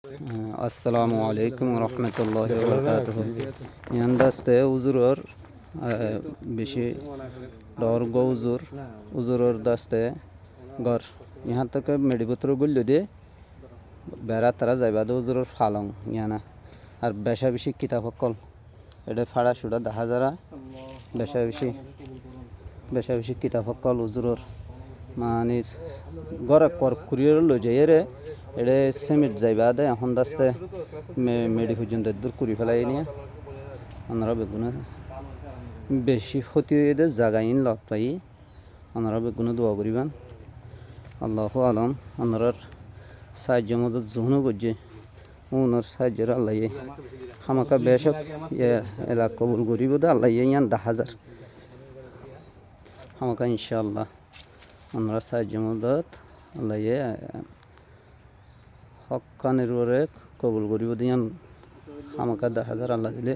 আসসালামু আলাইকুম রহমতুল্লাহ বরকাতুহ। ইয়ান্দাস্তে উজুরর বেশি ডর গো উজুরর দাস্তে গর ইহার থেকে মেডিপত্র গুল্য দিয়ে বেড়া তারা যাইবা দে উজুরর ফালং ইয়ানা আর বেশা বেশি কিতাব কল এটা ফাড়া সুড়া দেখা যারা বেশা বেশি কিতাব কল উজুরর মানে গড়ে কর কুরিয়র লো যাই রে এটা সেমিট যাইবা দে এখন দাস্তে মেডি পর্যন্ত দূর করি ফেলাই নিয়ে ওনারা বেগুনে বেশি ক্ষতি হয়ে দে জাগাইন লগ পাই ওনারা বেগুনে দোয়া করিবেন আল্লাহ আলম ওনার সাহায্য মদত জহনও করছে ওনার সাহায্যের আল্লাহ হামাকা বেশক এলাকা কবুল করিব দে আল্লাহ ইয়ান 10,000 হামাকা ইনশাআল্লাহ ওনার সাহায্য মদত আল্লাহ হকানের ওরে কবুল করিব দিয়ান আমাকে 10,000 আল্লাহ দিলে